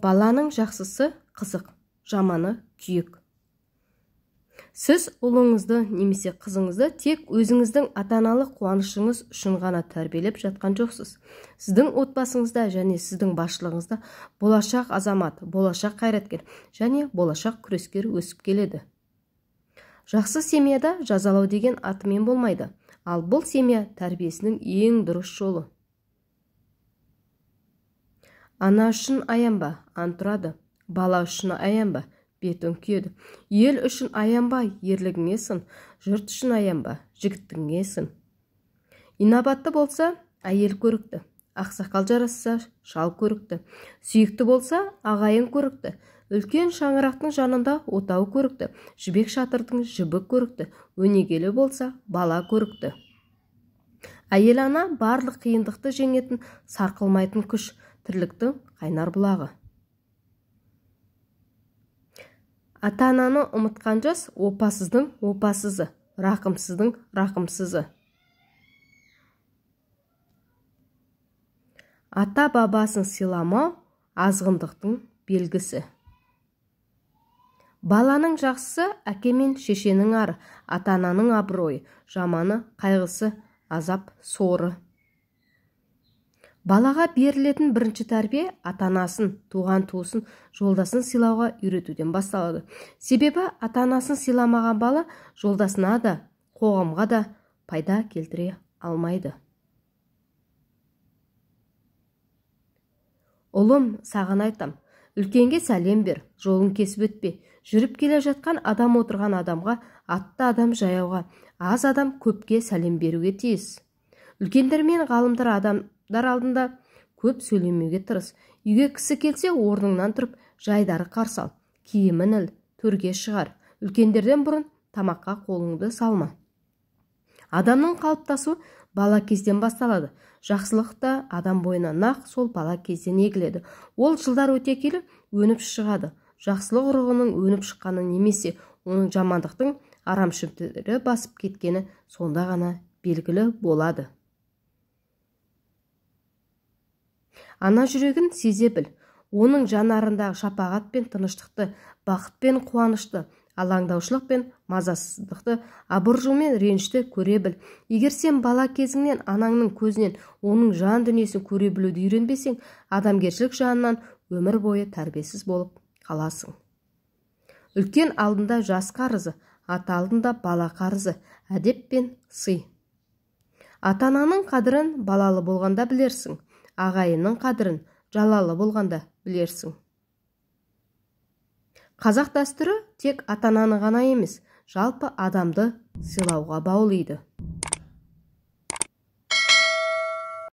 Баланың жақсысы қызық, жаманы күйік. Сіз ұлыңызды немесе қызыңызды тек өзіңіздің ата-аналық қуанышыңыз үшін ғана тәрбиелеп жатқан жоқсыз. Сіздің отбасыңызда және сіздің басшылығыңызда болашақ азамат, болашақ қайраткер және болашақ күрескер өсіп келеді. Жақсы семьяда жазалау деген атымен болмайды, ал бұл семья тәрбиесінің ең дұрыс жолы. Ана үшін аянба, ант тұрады. Бала үшін аянба, бетің күйеді. Ел үшін аянба, ерлігіңе сын. Жұрт үшін аянба, жігіттігіңе сын. Инабатты болса, әйел көрікті. Ақсақал жарасса, шал көрікті. Сүйікті болса, ағайын көрікті. Үлкен шаңырақтың жанында отау көрікті. Жібек шатырдың жібі көрікті. Өнегелі болса, бала көрікті. Әйел ана барлық қиындықты жеңетін, сарқылмайтын күш, тірліктің қайнар бұлағы. Ата-ананы ұмытқан жас опасыздың опасызы, рақымсыздың рақымсызы. Ата-бабасын сыйламау азғындықтың белгісі. Баланың жақсысы әке мен шешенің ары, ата-ананың абыройы, жаманы қайғысы, азап соры. Балаға берілетін бірінші тәрбие ата-анасын, туған-туысын, жолдасын сыйлауға үйретуден басталады. Себебі ата-анасын сыйламаған бала жолдасына да, қоғамға да пайда келтіре алмайды. Ұлым, саған айтам, үлкенге сәлем бер, жолын кесіп өтпе. Жүріп келе жатқан адам отырған адамға, атты адам жаяуға, аз адам көпке сәлем беруге тиіс. Үлкендер мен ғалымдар адамдар алдында көп сөйлемеуге тырыс. Үйге кісі келсе, орныңнан тұрып, жайдары қарсы ал. Киімін іл, төрге шығар. Үлкендерден бұрын тамаққа қолыңды салма. Адамның қалыптасуы бала кезден басталады. Жақсылық та адам бойына нақ сол бала кезден егіледі. Ол жылдар өте келіп өніп шығады. Жақсылық ұрығының өніп шыққаны немесе оның жамандықтың арамшөптері басып кеткені сонда ғана белгілі болады. Ана жүрегін сезе біл. Оның жанарындағы шапағат пен тыныштықты, бақыт пен қуанышты, алаңдаушылық пен мазасыздықты, абыржу мен ренішті көре біл. Егер сен бала кезіңнен анаңның көзінен оның жан дүниесін көре білуді үйренбесең, адамгершілік жағынан өмір бойы тәрбиесіз болып қаласың. Үлкен алдында жас қарызы, ата алдында бала қарызы, әдеп пен сый. Ата-ананың қадірін балалы болғанда білерсің, ағайынның қадірін жалалы болғанда білерсің. Қазақ дәстүрі тек ата-ананы ғана емес, жалпы адамды сыйлауға баулиды.